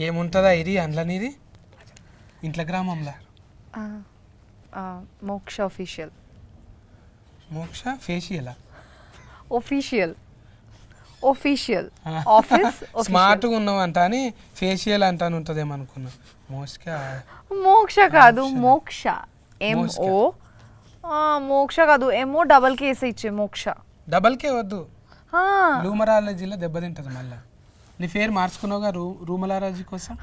ఏముంటుందా ఇది అందులోనిది ఇంట్లో గ్రామంలో మోక్ష ఆఫీషియల్. మోక్ష ఫేషియలా ఆఫీషియల్ ఆఫీస్ స్మార్ట్గా ఉన్నావంట అని ఫేషియల్ అంటాను ఉంటుందేమో అనుకున్నా. మోక్ష కాదు మోక్ష ఎంఓ మోక్ష కాదు ఎంఓ డబల్ కేస్ ఇచ్చే మోక్ష. డబల్ కే వద్దు రూమరాలజీలో దెబ్బతింటది మళ్ళీ. నీ పేరు మార్చుకున్నావుగా రూమరాలజీ కోసం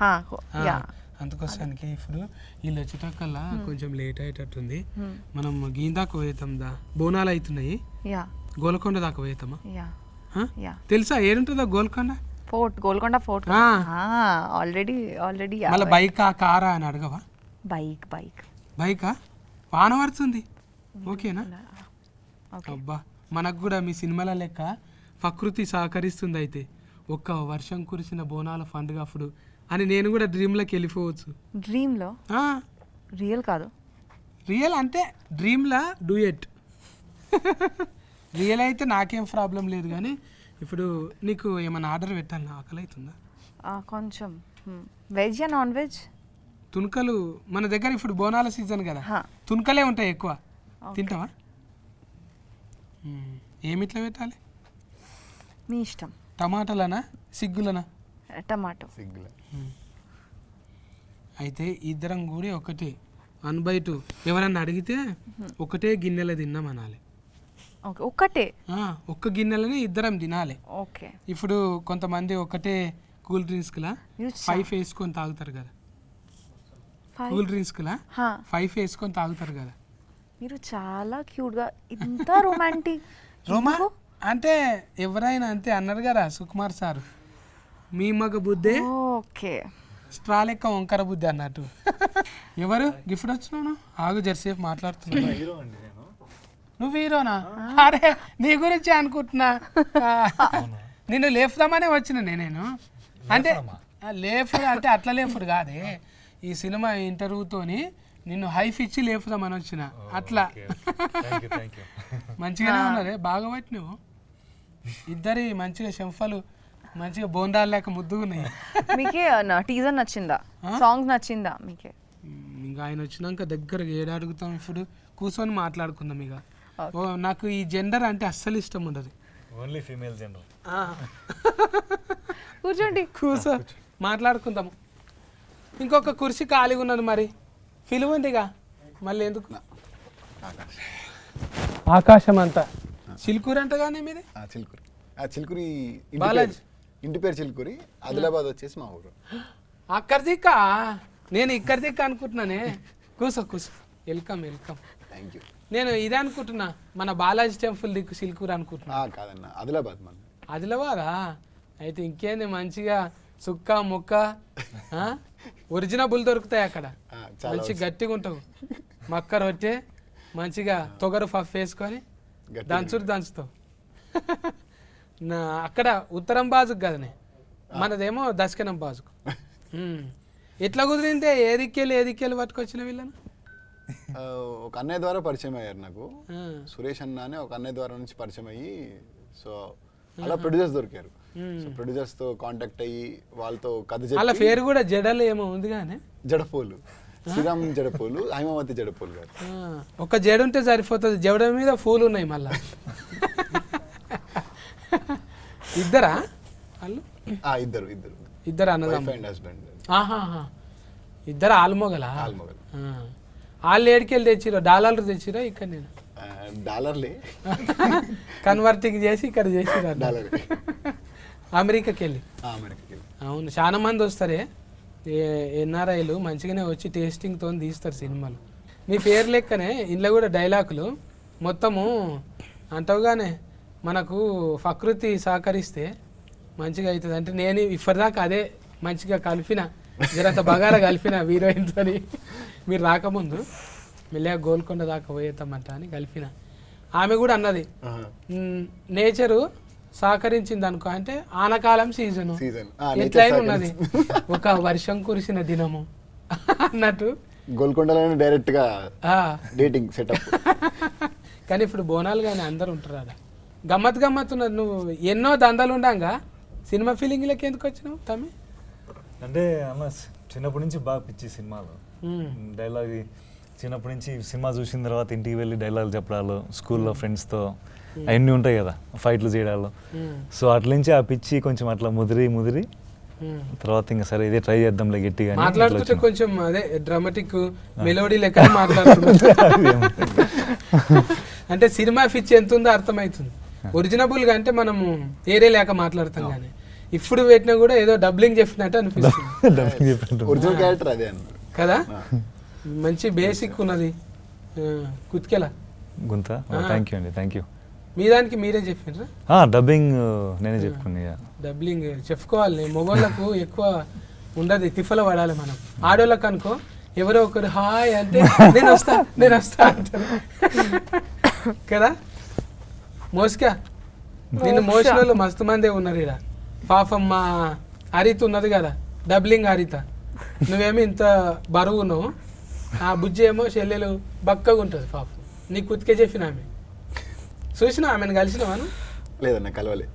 అందుకోసానికి. ఇప్పుడు వీళ్ళు వచ్చేటక్కల్లా కొంచెం లేట్ అయ్యేటట్టుంది. మనం గీందాకు పోయేతాం దా బోనాలు అవుతున్నాయి. గోల్కొండ దాకా పోయేతామా? తెలుసా ఏడుంటుందా Golconda fort? Golconda fort already మళ్ళీ బైకా కారా అని అడగవా? బైకా వాన పడుతుంది ఓకేనా? అబ్బా మనకు కూడా మీ సినిమాల లెక్క ప్రకృతి సహకరిస్తుంది. అయితే ఒక్క వర్షం కురిసిన బోనాల పండుగ అప్పుడు అని నేను కూడా డ్రీమ్లోకి వెళ్ళిపోవచ్చు. డ్రీమ్లో రియల్ కాదు, రియల్ అంటే డ్రీమ్లా డూయెట్. రియల్ అయితే నాకేం ప్రాబ్లం లేదు. కానీ ఇప్పుడు నీకు ఏమైనా ఆర్డర్ పెట్టాలి, ఆకలి అవుతుందా? కొంచెం. Veg non veg? తుణుకలు మన దగ్గర ఇప్పుడు బోనాల సీజన్ కదా, తుణుకలే ఉంటాయి ఎక్కువ. తింటావా? ఏమిట్లా పెట్టాలి మీ ఇష్టం. టమాటాలనా సిగ్గులనా? టమాటో. అయితే ఇద్దరం కూడా ఒకటే 1/2. ఎవరన్నా అడిగితే ఒకటే గిన్నెలో తిన్నాం అనాలి. ఒక్కటే ఒక్క గిన్నెలని ఇద్దరం తినాలి. ఓకే. ఇప్పుడు కొంతమంది ఒకటే కూల్ డ్రింక్స్లా 5 వేసుకొని తాగుతారు కదా. కూల్ డ్రింక్స్లా 5 వేసుకొని తాగుతారు కదా. మీరు చాలా క్యూట్గా ఇంత రొమాంటిక్. అంటే ఎవరైనా అంతే అన్నారు కదా సుకుమార్ సార్. మీ మగ బుద్ధే ఓకే స్ట్రా లెక్క వంకర బుద్ధి అన్నట్టు. ఎవరు గిఫ్ట్ వచ్చినావు? ఆగు జర్సేపు మాట్లాడుతున్నావు. నువ్వు హీరోనా? అరే నీ గురించి అనుకుంటున్నా. నిన్ను లేపుదామనే వచ్చిన నేను. అంటే లేపుడు అంటే అట్లా లేపుడు కాదే, ఈ సినిమా ఇంటర్వ్యూతోని నిన్ను హైఫ్ ఇచ్చి లేపుదామని వచ్చిన. అట్లా మంచిగానే ఉన్నారే, బాగా పట్టి నువ్వు. ఇద్దరి మంచిగా చెంఫలు మంచిగా బోండాలు లేక ముద్దుగున్నాయి. మీకే టీజర్ నచ్చిందా? సాంగ్ నచ్చిందా మీకే? ఇంకా ఆయన వచ్చినాక దగ్గరగా ఏడు అడుగుతాం. ఇప్పుడు కూర్చొని మాట్లాడుకుందాం. ఇక నాకు ఈ జెండర్ అంటే అస్సలు ఇష్టం ఉండదు. Only female gender. కూర్చోండి, కూర్చో మాట్లాడుకుందాము. ఇంకొక కుర్చీ ఖాళీగా ఉన్నది, మరి పిలువండిగా. మళ్ళీ ఎందుకు? ఆకాశం అంతా చిలుకూరు అంట కానీ మీది? చిలుకూరి బాలాజీ. ఇంటి పేరు చిలుకూరి, ఆదిలాబాద్ వచ్చేసి మా ఊరు. అక్కడ దిక్క నేను ఇక్కడ దిక్క అనుకుంటున్నానే. కూర్చో కూర్చో. Welcome welcome. Thank you. నేను ఇదే అనుకుంటున్నా, మన బాలాజీ టెంపుల్ దిక్కు సిల్కూరు అనుకుంటున్నా. కాదన్న ఆదిలాబాద్. మన ఆదిలాబాదా? అయితే ఇంకేంది మంచిగా సుక్క ముక్క ఒరిజినబుల్ దొరుకుతాయి అక్కడ. మంచి గట్టిగా ఉంటావు. మక్క రొట్టె మంచిగా తొగరు పఫ్ వేసుకొని దంచుతావు. అక్కడ ఉత్తరం బాజుకు కదనే, మనదేమో దక్షిణం బాజుకు. ఎట్లా కుదిరిందే? ఏదిక్కెళ్ళి పట్టుకొచ్చిన వీళ్ళను? ఒక అన్నయ్య ద్వారా పరిచయం అయ్యారు నాకు. సురేష్ అన్న అని ఒక అన్నయ్య ద్వారా నుంచి పరిచయం అయ్యి, సో అలా ప్రొడ్యూసర్స్ దొరికారు. సో ప్రొడ్యూసర్స్ తో కాంటాక్ట్ అయ్యి వాళ్ళతో కథ చెప్పి. వాళ్ళ పేరు కూడా జడలు ఏమో ఉంది కానీ, జడపోలు, శ్రీరామ్ జడపోలు, హైమావతి జడపోలు గారు. ఒక జడ ఉంటే సరిపోతుంది, జడ మీద పూలు ఉన్నాయి మళ్ళా. ఇద్దరా వాళ్ళు? ఇద్దరు అన్నదమ్ములు. హస్బెండ్. ఇద్దరు ఆల్మొగలా? వాళ్ళు ఏడికెళ్ళి తెచ్చిరో? డాలర్లు తెచ్చిరో? ఇక్కడ నేను డాలర్లే కన్వర్టింగ్ చేసి ఇక్కడ చేసిరా అమెరికాకి వెళ్ళి. అవును, చాలా మంది వస్తారే ఎన్ఆర్ఐలు, మంచిగానే వచ్చి టేస్టింగ్తో తీస్తారు సినిమాలు. మీ పేరు లెక్కనే ఇంట్లో కూడా డైలాగులు మొత్తము అంటావుగానే. మనకు ప్రకృతి సహకరిస్తే మంచిగా అవుతుంది. అంటే నేను ఇప్పటిదాకా అదే మంచిగా కలిపిన, జరంత బగారా కలిపిన హీరోయిన్తో. మీరు రాకముందు మెల్లగా గోల్కొండ దాకా పోయేద్దామంట అని కలిపిన. ఆమె కూడా అన్నది నేచరు సహకరించింది అనుకో, అంటే ఆనకాలం సీజను ఎట్లయినా ఉన్నది, ఒక వర్షం కురిసిన దినము అన్నట్టు. గోల్కొండలోనే డైరెక్ట్ గా డేటింగ్ సెటప్. కానీ ఇప్పుడు బోనాలు కానీ అందరు ఉంటారు అలా. గమ్మత్ ఉన్నది. నువ్వు ఎన్నో దందాలు ఉండంగా సినిమా ఫీలింగ్లకి ఎందుకు వచ్చినావు తమ్మి? అంటే అన్న చిన్నప్పటి నుంచి బాగా పిచ్చి సినిమాలు డైలాగ్ చిన్నప్పటి నుంచి సినిమా చూసిన తర్వాత ఇంటికి వెళ్ళి డైలాగ్ చెప్పడాలు స్కూల్లో ఫ్రెండ్స్తో అవన్నీ ఉంటాయి కదా ఫైట్లు చేయడాలు సో అట్ల నుంచి ఆ పిచ్చి కొంచెం అట్లా ముదిరి తర్వాత ఇంకా సరే ఇదే ట్రై చేద్దాంలే గట్టిగా మాట్లాడుతుంటే కొంచెం అదే డ్రామాటిక్ మెలోడీ లెక్క మాట్లాడుతున్నాం. అంటే సినిమా పిచ్చి ఎంత ఉందో అర్థమవుతుంది. ఒరిజినబుల్ గా అంటే మనము ఏరే లేక మాట్లాడతాం కానీ ఇప్పుడు పెట్టినా కూడా ఏదో డబ్లింగ్ చెప్పినట్టు అనిపిస్తుంది. ఒరిజినల్ క్యారెక్టర్ అదే కదా, మంచి బేసిక్ ఉన్నది. కుత్కెలా గుంత థ్యాంక్ యూ అండి, థ్యాంక్ యూ. మీ దానికి మీరే చెప్పినరా? డబ్బింగ్ నేనే చెప్పుకున్నా. డబ్లింగ్ చెప్పుకోవాలి. మొబైల్లకు ఎక్కువ ఉండదు, తిఫల పడాలి. మనం ఆడోళ్ళకు అనుకో ఎవరో ఒకరు హాయ్ అంటే నేను వస్తా అంటారు కదా. మోస్కా నిన్ను మోసిన వాళ్ళు మస్తు మందే ఉన్నారు ఇక్కడ. పాపం మా హరిత ఉన్నది కదా, డబ్లింగ్ హరిత. నువ్వేమో ఇంత బరువు ఉన్నావు, ఆ బుజ్జి ఏమో చెల్లెలు బక్కగా ఉంటుంది పాపం. నీకు కుతికే చెప్పిన ఆమె చూసినా, ఆమెను కలిసినావాను? లేదన్న కలవలే.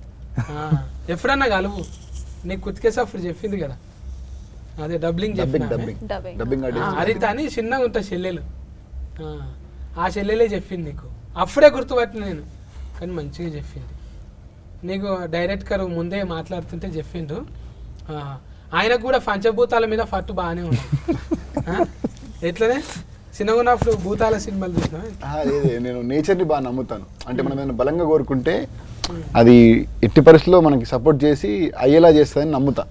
ఎప్పుడన్నా కలువు, నీకు కుతికేసప్పుడు చెప్పింది కదా, అదే డబ్లింగ్ చెప్పిన హరిత అని చిన్నగా ఉంటుంది చెల్లెలు. ఆ చెల్లెలే చెప్పింది నీకు, అప్పుడే గుర్తుపట్టిన నేను. కానీ మంచిగా చెప్పింది నీకు. డైరెక్టర్ ముందే మాట్లాడుతుంటే చెప్పిండు. ఆయనకు కూడా పంచభూతాల మీద పట్టు బాగానే ఉంది. ఎట్లనే చిన్నగా ఉన్నప్పుడు భూతాల సినిమాలు చూసినా? లేదు, నేను నేచర్ని బాగా నమ్ముతాను. అంటే మనం ఏమైనా బలంగా కోరుకుంటే అది ఎట్టి పరిస్థితుల్లో మనకి సపోర్ట్ చేసి అయ్యేలా చేస్తుందని నమ్ముతా,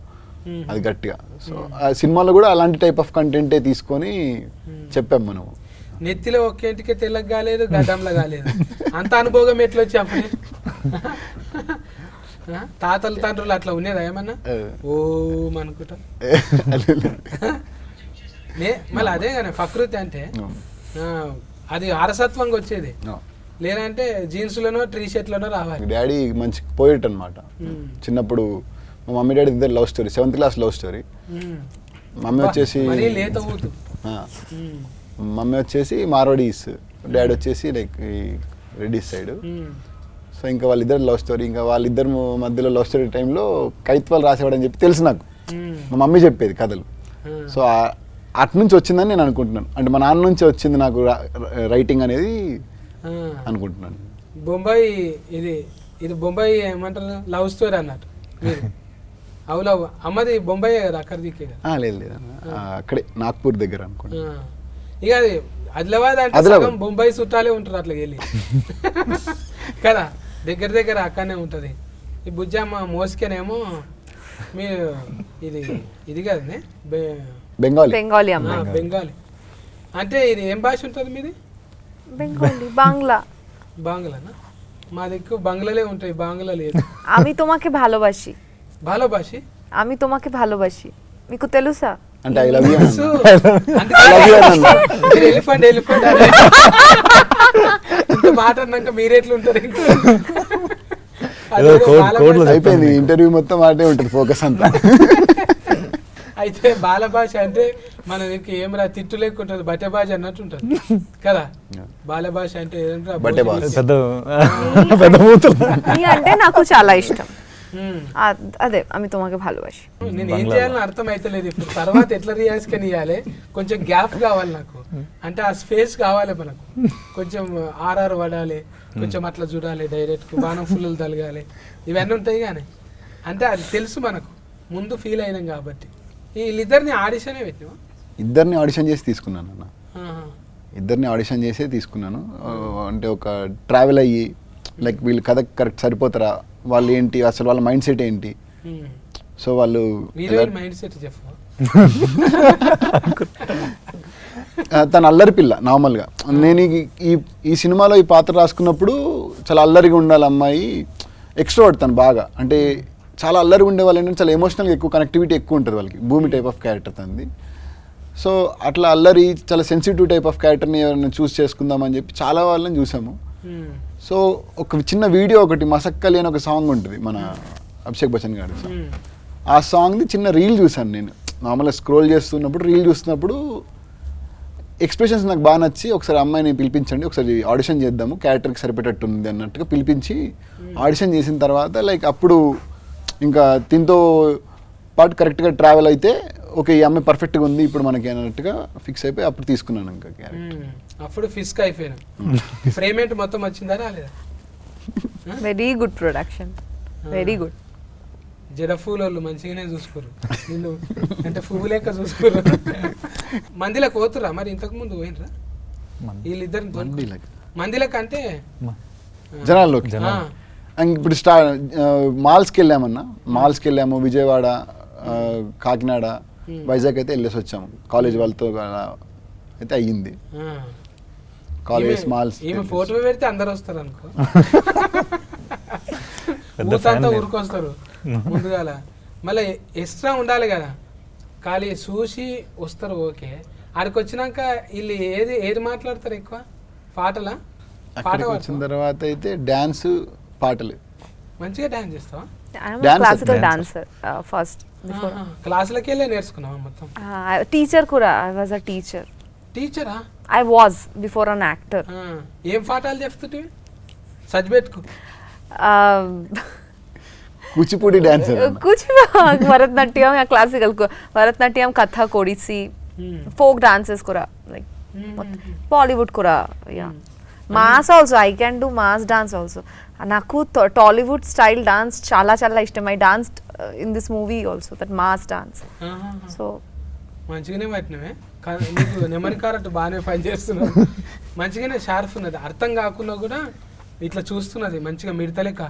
అది గట్టిగా. సో ఆ సినిమాలో కూడా అలాంటి టైప్ ఆఫ్ కంటెంటే తీసుకొని చెప్పాం మనం. నెత్తిలో ఒక్కేంటికే తెల్లగా కాలేదు, గడ్డంలో కాలేదు. అంత అనుభవం ఎట్లా వచ్చి అప్పుడే? తాతలు తండ్రులు అట్లా ఉండేదా ఏమన్నా? ఓ అనుకుంటా. మళ్ళీ అదే కానీ ప్రకృతి అంటే అది అరసత్వంగా వచ్చేది. లేదంటే జీన్స్లోనో టీ షర్ట్లోనో రావాలి. డాడీ మంచి పోయిట్ అనమాట. చిన్నప్పుడు మా మమ్మీ డాడీ ఇద్దరు love story, 7th class love story. Mummy వచ్చేసి మార్వాడీస్, డాడీ వచ్చేసి లైక్ రెడ్డిస్ సైడ్. సో ఇంకా వాళ్ళిద్దరు లవ్ స్టోరీ. ఇంకా వాళ్ళిద్దరు మధ్యలో లవ్ స్టోరీ టైంలో కవిత్వాలు రాసేవాడని చెప్పి తెలుసు నాకు. మా మమ్మీ చెప్పేది కథలు. సో అటు నుంచి వచ్చిందని నేను అనుకుంటున్నాను. అంటే మా నాన్న నుంచి వచ్చింది నాకు రైటింగ్ అనేది అనుకుంటున్నాను. బొంబాయి ఇది బొంబాయి ఏమంటారు లవ్ స్టోరీ అన్నట్టు మీరు. అవులవ్ అమ్మది బొంబాయి కదా, అక్కడ దిక్కే కదా? లేదు లేదు, అక్కడే నాగ్పూర్ దగ్గర అనుకుంటా. ఇక అది ఆదిలాబాద్ అంటే బొంబాయి చుట్టాలే ఉంటారు అట్లా వెళ్ళి కదా, దగ్గర అక్కడనే ఉంటుంది. ఈ బుజ్జమ్మ మోసుకేనేమో మీరు ఇది కదనే బెంగాలీ. బెంగాలీ అంటే ఇది ఏం భాష ఉంటుంది మీది? బెంగాలీ, బాంగ్లానా? మా దగ్గర బంగ్లాలే ఉంటాయి, బాంగ్లా లేదు. আমি তোমাকে ভালোবাসি, আমি তোমাকে ভালোবাসি, మీకు తెలుసా? అంటే ఐ లవ్ యూ. ఎలిఫెంట్ మాట అన్నాక మీరెట్లుంటారు? అయిపోయింది ఇంటర్వ్యూ మొత్తం మాటే ఉంటుంది, ఫోకస్ అంతా. అయితే బాల భాష అంటే మన దగ్గర ఏం రా తిట్టు లేకుంటుంది, బట్టె భాష అన్నట్టు ఉంటుంది కదా. బాల భాష అంటే అంటే నాకు చాలా ఇష్టం. అదే আমি তোমাকে ভালোবাসি. నేను ఏం చేయాలని అర్థం అయితలేదు ఇప్పుడు. తర్వాత ఎట్లా రియాక్షన్ ఇవ్వాలి? కొంచెం గ్యాప్ కావాలి నాకు. అంటే ఆ స్పేస్ కావాలి మనకు. కొంచెం ఆర్ఆర్ పడాలి, కొంచెం అట్లా చూడాలి, డైరెక్ట్ బాణం ఫుల్లు తలగాలి, ఇవన్నీ ఉంటాయి. కానీ అంటే అది తెలుసు మనకు, ముందు ఫీల్ అయినాం కాబట్టి. వీళ్ళిద్దరిని ఆడిషనే పెట్టినా? ఇద్దరిని ఆడిషన్ చేసి తీసుకున్నాను అన్న. ఇద్దరిని ఆడిషన్ చేసే తీసుకున్నాను. అంటే ఒక ట్రావెల్ అయ్యి లైక్ వీళ్ళు కథ కరెక్ట్ సరిపోతారా, వాళ్ళు ఏంటి, అసలు వాళ్ళ మైండ్ సెట్ ఏంటి. సో వాళ్ళు మైండ్ సెట్ చెప్పు. తను అల్లరి పిల్ల నార్మల్గా. నేను ఈ సినిమాలో ఈ పాత్ర రాసుకున్నప్పుడు చాలా అల్లరిగా ఉండాలి అమ్మాయి. ఎక్స్ట్రోవర్ట్ తను బాగా, అంటే చాలా అల్లరిగా ఉండే వాళ్ళు ఏంటంటే చాలా ఎమోషనల్గా ఎక్కువ కనెక్టివిటీ ఎక్కువ ఉంటుంది వాళ్ళకి. భూమి టైప్ ఆఫ్ క్యారెక్టర్ తనది. సో అట్లా అల్లరి చాలా సెన్సిటివ్ టైప్ ఆఫ్ క్యారెక్టర్ని ఎవరైనా చూస్ చేసుకుందామని చెప్పి చాలా వాళ్ళని చూసాము. సో ఒక చిన్న వీడియో ఒకటి మసక్కలి అని ఒక సాంగ్ ఉంటుంది మన అభిషేక్ బచ్చన్ గారి సాంగ్. ఆ సాంగ్ది చిన్న రీల్ చూసాను నేను. నార్మల్గా స్క్రోల్ చేస్తున్నప్పుడు రీల్ చూస్తున్నప్పుడు ఎక్స్ప్రెషన్స్ నాకు బాగా నచ్చి ఒకసారి అమ్మాయిని పిలిపించండి, ఒకసారి ఆడిషన్ చేద్దాము, క్యారెక్టర్కి సరిపెట్టట్టుంది అన్నట్టుగా పిలిపించి ఆడిషన్ చేసిన తర్వాత లైక్ అప్పుడు ఇంకా దీంతో పాటు కరెక్ట్గా ట్రావెల్ అయితే ఓకే ఈ అమ్మాయి పర్ఫెక్ట్గా ఉంది ఇప్పుడు మనకి అన్నట్టుగా ఫిక్స్ అయిపోయి అప్పుడు తీసుకున్నాను ఇంకా క్యారెక్టర్. అప్పుడు ఫిస్క్ అయిపోయాను. ఫ్రేమెంట్ మొత్తం వచ్చిందా రాలేదా? Very good production, very good. జడ పూలోళ్ళు మంచిగానే చూసుకోరు నిన్ను, అంటే పువ్వు లెక్క చూసుకోరు. మందిలోకి పోతురా మరి? ఇంతకు ముందు పోయినరా వీళ్ళిద్దరు మందిలోకి? అంటే జనాల్లోకి ఇప్పుడు మాల్స్కి వెళ్ళాము విజయవాడ, కాకినాడ, వైజాగ్ అయితే వెళ్ళేసి వచ్చాము కాలేజ్ వాళ్ళతో అయితే అయ్యింది. కాలేజ్ మాల్స్ ఈమె ఫోటో పెడితే అందరు వస్తారు అనుకో, ఊతంతా ఊరుకొస్తారు ముందుగాల. మళ్ళీ ఎక్స్ట్రా ఉండాలి కదా, ఖాళీ చూసి వస్తారు ఓకే. ఆడికి వచ్చినాక వీళ్ళు ఏది మాట్లాడతారు ఎక్కువ? పాటలా? పాట వచ్చిన తర్వాత అయితే డాన్స్ పాటలు. మంచిగా డాన్స్ చేస్తావా? Classical dancer first. క్లాసులకి వెళ్ళే నేర్చుకున్నావా మొత్తం? టీచర్ కూడా, ఐ వాజ్ అ టీచర్. టీచరా? I was before an actor. ఏం పాఠాలు చెప్తుంటే సజ్బెట్టుకు? Kuchipudi dancer, Bharatanatyam, classical Bharatanatyam, Kathak, Odissi, folk dances కూడా, లైక్ బాలీవుడ్ కూడా. Yeah, mass also, I can do mass dance also. నాకు టాలీవుడ్ స్టైల్ డాన్స్ చాలా చాలా ఇష్టం. I danced in this movie also, that mass dance. So మంచిగానే పట్టినవే, నీకు నెమరి కారట్ బాగానే పని చేస్తున్నావు. మంచిగానే షార్ప్ ఉన్నది, అర్థం కాకుండా కూడా ఇట్లా చూస్తున్నది మంచిగా మిడతలేక.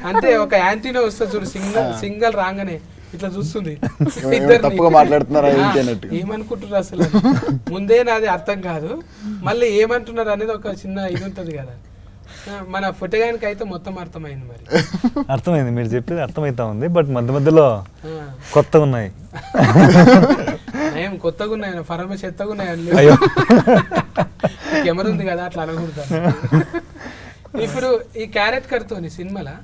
అంటే ఒక యాంటీనా వస్తుంది చూడు, సింగల్ రాగానే ఇట్లా చూస్తుంది. తప్పుగా మాట్లాడుతున్నారా ఏమనుకుంటున్నారు అసలు? ముందే నాది అర్థం కాదు, మళ్ళీ ఏమంటున్నారు అనేది ఒక చిన్న ఇది ఉంటుంది కదా. మన పుట్టగానికి అయితే మొత్తం అర్థమైంది. మరి అర్థమైంది, మీరు చెప్పేది అర్థమైతా ఉంది, బట్ మధ్య మధ్యలో కొత్తగా ఉన్నాయి. ఏం కొత్తగా ఉన్నాయి? ఫరమ చెత్తగా ఉన్నాయి. అయ్యో, కెమెరా ఉంది కదా, అట్లా అనకూడదు. ఇప్పుడు ఈ క్యారెక్టర్తో సినిమాలో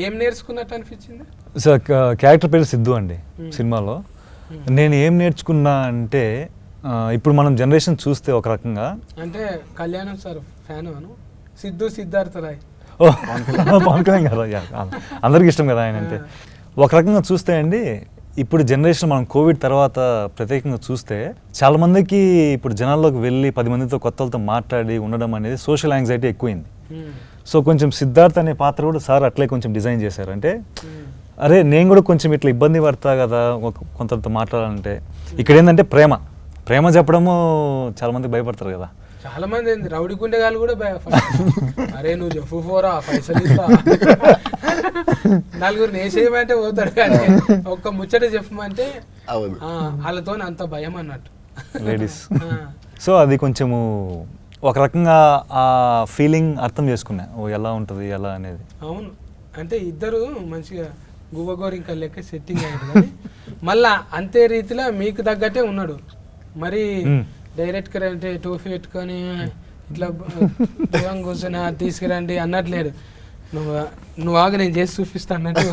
ఏం నేర్చుకున్నట్టు అనిపించింది? సో క్యారెక్టర్ పేరు సిద్ధు అండి సినిమాలో. నేను ఏం నేర్చుకున్నా అంటే, ఇప్పుడు మనం జనరేషన్ చూస్తే ఒక రకంగా, అంటే కళ్యాణం సార్ ఫ్యాన్ అను, సిద్ధు సిద్ధార్థ రాయ్. ఓ పవన్ కళ్యాణ్ కదా, అందరికి ఇష్టం కదా ఆయన అంటే. ఒక రకంగా చూస్తే అండి, ఇప్పుడు జనరేషన్ మనం కోవిడ్ తర్వాత ప్రత్యేకంగా చూస్తే చాలా మందికి ఇప్పుడు జనాల్లోకి వెళ్ళి 10 మందితో కొత్త వాళ్ళతో మాట్లాడి ఉండడం అనేది సోషల్ యాంగ్జైటీ ఎక్కువైంది. సో కొంచెం సిద్ధార్థ్ అనే పాత్ర కూడా సార్ అట్లే కొంచెం డిజైన్ చేశారు. అంటే అరే నేను కూడా కొంచెం ఇట్లా ఇబ్బంది పడతా కదా కొంతతో మాట్లాడాలంటే. ఇక్కడ ఏంటంటే ప్రేమ చెప్పడము చాలా మంది భయపడతారు కదా. చాలా మంది రౌడీ గుండెగాళ్ళు కూడా అరే నువ్వు చెప్పు పోరా పైసలు ఇస్తా, నలుగురు నేసేయమంటే పోతాడు, కానీ ఒక్క ముచ్చట చెప్పమంటే వాళ్ళతో అంత భయం అన్నట్టు లేడీస్. సో అది కొంచెము ఒక రకంగా ఆ ఫీలింగ్ అర్థం చేసుకున్నా, ఓ ఎలా ఉంటుంది ఎలా అనేది. అవును, అంటే ఇద్దరు మంచిగా గువ్వగోరింక లెక్క సెట్టింగ్ అయ్యారు, కానీ మళ్ళా అంతే రీతిలో మీకు తగ్గట్టే ఉన్నాడు. మరి డైరెక్ట్గా అంటే టోఫీ పెట్టుకొని ఇట్లా దూరం కూర్చొని తీసుకురండి అన్నట్లేదు. నువ్వు ఆగా నేను చేసి చూపిస్తా అన్నట్టు.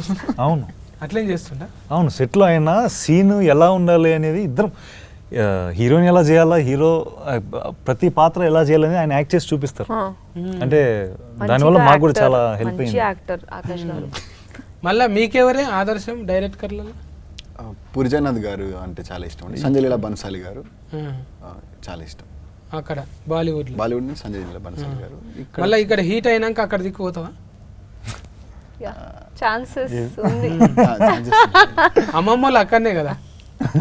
అవును, అట్లేం చేస్తుండా. అవును, సెట్లో అయినా సీన్ ఎలా ఉండాలి అనేది ఇద్దరం, హీరోయిన్ ఎలా చేయాలా, హీరో ప్రతి పాత్ర ఎలా చేయాలని ఆయన యాక్ట్ చేసి చూపిస్తారు. అంటే దానివల్ల మాకు కూడా చాలా హెల్ప్ అయింది. మళ్ళీ మీకెవరే ఆదర్శం డైరెక్టర్లలో? పురిజనాథ్ గారు అంటే చాలా ఇష్టం అండి. సంజయ్ లీలా బన్సాలి గారు చాలా ఇష్టం. అక్కడ బాలీవుడ్ నుంచి సంజయ్ లీలా బన్సాలి గారు. మళ్ళీ ఇక్కడ హీట్ అయినాక అక్కడ దిక్కుపోతావా? అమ్మమ్మలు అక్కడనే కదా,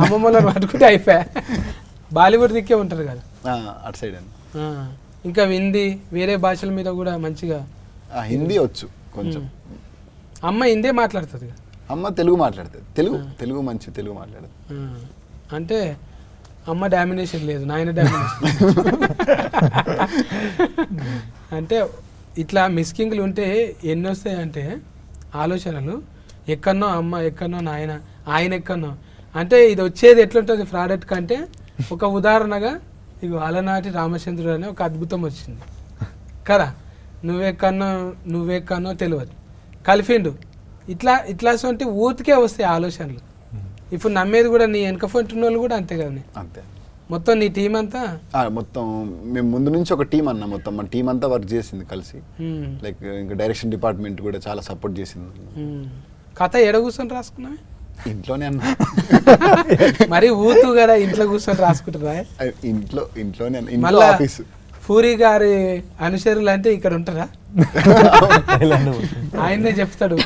అమ్మమ్మలను పట్టుకుంటే అయిపోయా. బాలీవుడ్ దిక్కే ఉంటారు కదా అటు సైడ్ అండి. ఇంకా హిందీ వేరే భాషల మీద కూడా మంచిగా. హిందీ వచ్చు కొంచెం. అమ్మ హిందీ మాట్లాడుతుంది కదా? అమ్మ తెలుగు మాట్లాడుతుంది. తెలుగు మంచి తెలుగు మాట్లాడుతుంది. అంటే అమ్మ డామినేషన్ లేదు, నాయన డామినేషన్. అంటే ఇట్లా మిస్కింగ్లు ఉంటే ఎన్ని వస్తాయంటే ఆలోచనలు, ఎక్కడనో అమ్మ, ఎక్కడనో నాయన, ఆయన ఎక్కడనో. అంటే ఇది వచ్చేది ఎట్లుంటుంది ప్రోడక్ట్ కంటే, ఒక ఉదాహరణగా ఇక అలనాటి రామచంద్రుడు అనే ఒక అద్భుతం వచ్చింది కదా, నువ్వెక్కడనో తెలియదు కలిపిండు. ఇట్లా సొంటి ఊతికే వస్తాయి ఆలోచనలు. ఇప్పుడు నమ్మేది కూడా నీ వెనక ఫంటున్న వాళ్ళు కూడా అంతే కదా. అంతే మొత్తం నీ టీం అంతా మొత్తం మేము ముందు నుంచి ఒక టీం అన్న, మొత్తం మన టీం అంతా వర్క్ చేసింది కలిసి. లైక్ ఇంకా డైరెక్షన్ డిపార్ట్మెంట్ కూడా చాలా సపోర్ట్ చేసింది. కథ ఎడ కూర్చొని రాసుకున్నావే? ఇంట్లోనే అన్న. మరి ఊతూ కదా ఇంట్లో కూర్చొని రాసుకుంటారా? ఇంట్లోనే అన్న, మళ్ళా ఆఫీస్. పూరి గారి అనుచరులు అంటే ఇక్కడ ఉంటారా? ఆయనే చెప్తాడు,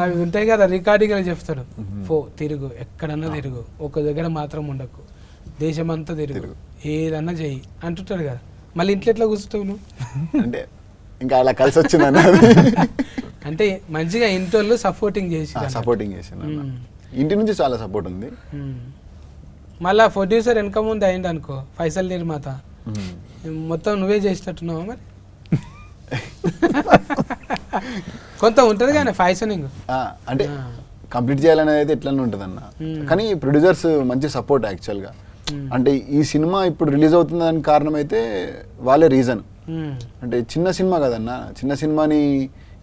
అవి ఉంటాయి కదా రికార్డింగ్ అని చెప్తాడు, తిరుగు ఎక్కడన్నా తిరుగు, ఒక దగ్గర మాత్రం ఉండకు, దేశమంతా తిరుగు, ఏదన్నా చెయ్యి అంటుంటాడు కదా. మళ్ళీ ఇంట్లో ఎట్లా కూర్చుంటావు నువ్వు? అంటే ఇంకా అలా కలిసి వచ్చిందన్న. అంటే మంచిగా ఇంట్లో సపోర్టింగ్ చేసి ఇంటి నుంచి చాలా సపోర్ట్ ఉంది. మళ్ళా ప్రొడ్యూసర్ వెనక ముందు అయింది అనుకో, ఫైసల్ నిర్మాత, మొత్తం నువ్వే చేసేటట్టున్నావా మరి? కొంత ఉంటుంది కానీ ఫైసనింగ్ అంటే కంప్లీట్ చేయాలనేది అయితే ఎట్లనే ఉంటుంది అన్న. కానీ ప్రొడ్యూసర్స్ మంచి సపోర్ట్ యాక్చువల్గా. అంటే ఈ సినిమా ఇప్పుడు రిలీజ్ అవుతుంది దానికి కారణం అయితే వాళ్ళే రీజన్. అంటే చిన్న సినిమా కదన్న, చిన్న సినిమాని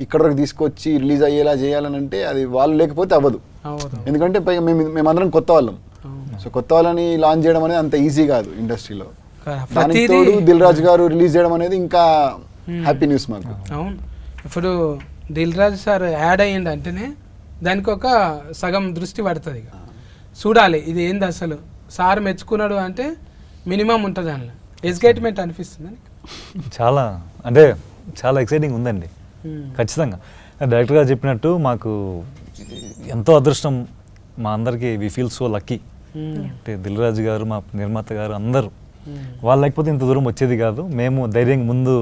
ఇక్కడ వరకు తీసుకొచ్చి రిలీజ్ అయ్యేలా చేయాలని అంటే అది వాళ్ళు లేకపోతే అవ్వదు. ఎందుకంటే పైగా మేమందరం కొత్త వాళ్ళం. సో కొత్త వాళ్ళని లాంచ్ చేయడం అనేది అంత ఈజీ కాదు ఇండస్ట్రీలో. దానికి తోడు దిల్ రాజు గారు రిలీజ్ చేయడం అనేది ఇంకా హ్యాపీ న్యూస్ మాకు. అవును, ఇప్పుడు దిల్ రాజు సార్ యాడ్ అయ్యింది అంటేనే దానికి ఒక సగం దృష్టి పడుతుంది. ఇక చూడాలి ఇది ఏంది అసలు, సార్ మెచ్చుకున్నాడు అంటే మినిమం ఉంటుంది అందులో. ఎక్సైట్మెంట్ అనిపిస్తుంది చాలా, అంటే చాలా ఎక్సైటింగ్ ఉందండి ఖచ్చితంగా. డైరెక్టర్ గారు చెప్పినట్టు మాకు ఎంతో అదృష్టం, మా అందరికీ వి ఫీల్ సో లక్కీ. అంటే దిల్ రాజు గారు, మా నిర్మాత గారు అందరూ, వాళ్ళు లేకపోతే ఇంత దూరం వచ్చేది కాదు. మేము ధైర్యంగా ముందు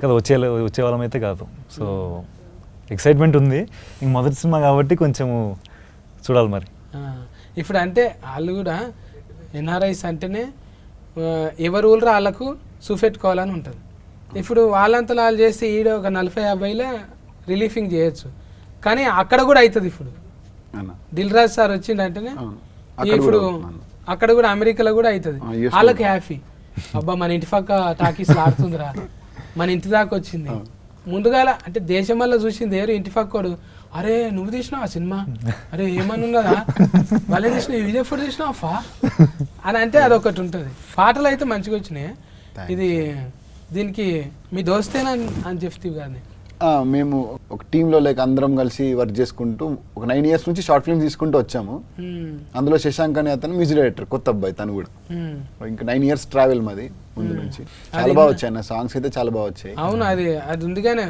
కదా వచ్చేవాళ్ళం అయితే కాదు. సో ఎక్సైట్మెంట్ ఉంది. ఇంక మొదటి సినిమా కాబట్టి కొంచెము చూడాలి మరి. ఇప్పుడు అంటే వాళ్ళు కూడా ఎన్ఆర్ఐస్ అంటేనే ఎవరు ఊళ్ళో వాళ్ళకు చూపెట్టుకోవాలని ఉంటుంది. ఇప్పుడు వాళ్ళంతా వాళ్ళు చేస్తే ఈడ ఒక 40-50 రిలీఫింగ్ చేయొచ్చు, కానీ అక్కడ కూడా అవుతుంది. ఇప్పుడు దిల్ రాజు సార్ వచ్చిండంటేనే ఇప్పుడు అక్కడ కూడా అమెరికాలో కూడా అవుతుంది. వాళ్ళకి హ్యాపీ, అబ్బా మన ఇంటి పక్క టాకీస్ ఆడుతుందిరా, మన ఇంటి దాకా వచ్చింది. ముందుగాల అంటే దేశం వల్ల చూసింది ఎవరు, ఇంటి పక్కోడు, అరే నువ్వు తీసినావు ఆ సినిమా, అరే ఏమని ఉన్నదా వాళ్ళే తీసినావు, ఇది ఎప్పుడు తీసినావు అఫా అని అంటే అదొకటి ఉంటుంది. పాటలు అయితే మంచిగా వచ్చినాయి. ఇది దీనికి మీ దోస్తేనా అని చెప్తావు కానీ మేము ఒక టీంలో లైక్ అందరం కలిసి వర్క్ చేసుకుంటూ ఒక 9 years నుంచి షార్ట్ ఫిల్మ్స్ తీసుకుంటూ వచ్చాము. అందులో శశాంక్ అనే అతను మ్యూజిక్ డైరెక్టర్, కొత్త అబ్బాయి తను కూడా. ఇంకా 9 years ట్రావెల్ మాది ముందు నుంచి. చాలా బాగా వచ్చాయి అన్న సాంగ్స్ అయితే, చాలా బాగా వచ్చాయి. అవును, అది ఉంది కానీ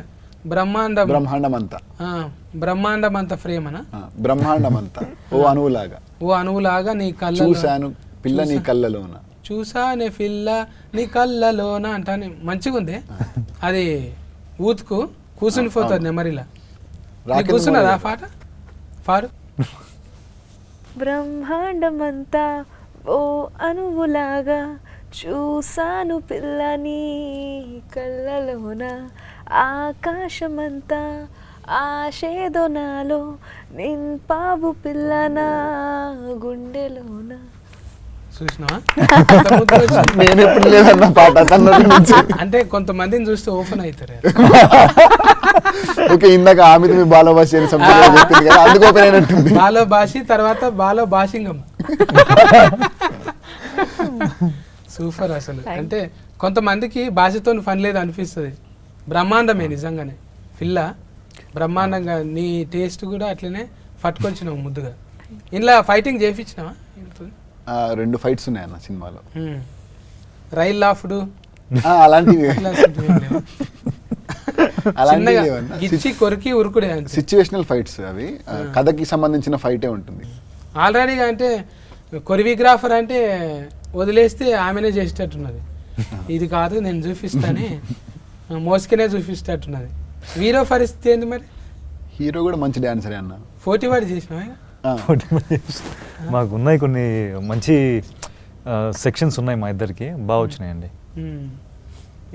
బ్రహ్మాండం అంతా ఫ్రేమ్ అనా, బ్రహ్మాండం అంతా ఓ అణువులాగా నీ కళ్ళ చూశాను పిల్ల నీ కళ్ళలోన, చూసానే పిల్ల నీ కళ్ళలోన అంటానే మంచిగా ఉంది. అది ఊతుకు కూర్చుని పోతుంది నెమరిలా. కూర్చున్నదా పాట పాడు. బ్రహ్మాండమంతా ఓ అణువులాగా చూసాను పిల్లని కళ్ళలోన, ఆకాశమంతా ఆశేదో నాలో నింపావు పిల్లనా గుండెలోన. చూసినావా? నేను ఎప్పుడు లేదన్న పాట అంటే కొంతమందిని చూస్తే ఓపెన్ అవుతారు. ఓకే, ఇందాక ఆమె మీ బాలభాషి అని చెప్పింది కదా, అందుకు ఓపెన్ అయినట్టుంది. బాలభాషి తర్వాత బాలభాషింగం. సూపర్ అసలు. అంటే కొంతమందికి భాషతో పని లేదు అనిపిస్తుంది. బ్రహ్మాండమే నిజంగానే పిల్ల, బ్రహ్మాండంగా. నీ టేస్ట్ కూడా అట్లనే పట్టుకొచ్చినావు ముద్దుగా. ఇలా ఫైటింగ్ చేయించినావా? 2 fights ఉన్నాయి అన్న సినిమాలో. రైల్ లాఫ్డ్ అలాంటివి కొరికి ఉరుకుడే సిచ్యువేషనల్ ఫైట్స్ అవి. కథకి సంబంధించిన ఫైటే ఉంటుంది ఆల్రెడీగా. అంటే కొరియోగ్రాఫర్ అంటే వదిలేస్తే ఆమెనే చేసేటట్టున్నది. ఇది కాదు నేను చూపిస్తానే, మోసుకునే చూపిస్తట్టున్నది. హీరో పరిస్థితి ఏంది మరి? హీరో కూడా మంచి డాన్సరే అన్న. 40 వాడి చేసినావా? మాకు ఉన్నాయి కొన్ని మంచి సెక్షన్స్ ఉన్నాయి మా ఇద్దరికి, బాగా వచ్చినాయండి.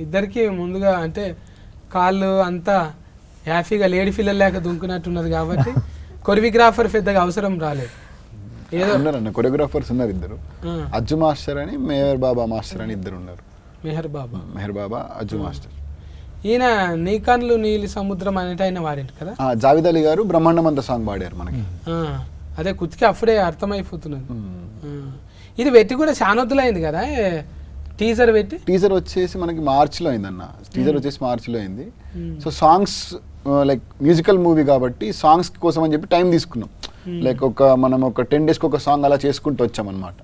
ఇద్దరికి ముందుగా అంటే కాళ్ళు అంతా హ్యాపీగా లేడీ పిల్లలు లేక దుంకున్నట్టున్నది కాబట్టి కొరియోగ్రాఫర్ పెద్దగా అవసరం రాలేదు. ఏదో ఉన్నారన్న కొరియోగ్రాఫర్స్ ఉన్నారు ఇద్దరు, అజ్జు మాస్టర్ అని మెహర్ బాబా మాస్టర్ అని ఇద్దరు ఉన్నారు. మెహర్ బాబా అజ్జు మాస్టర్. ఈయన నీ కన్నులు నీలి సముద్రం అనేటి ఆయన వాడింటి కదా. జావేద్ అలీ గారు బ్రహ్మాండం అంత సాంగ్ పాడారు మనకి. అదే కుతికి అప్పుడే అర్థమైపోతున్నది. ఇది పెట్టి కూడా చానొద్దులు అయింది కదా టీజర్ పెట్టి. టీజర్ వచ్చేసి మనకి మార్చిలో అయిందన్న, టీజర్ వచ్చేసి మార్చిలో అయింది. So songs like musical movie కాబట్టి సాంగ్స్ కోసం అని చెప్పి టైం తీసుకున్నాం. లైక్ మనం ఒక 10 days ఒక సాంగ్ అలా చేసుకుంటూ వచ్చాం అనమాట.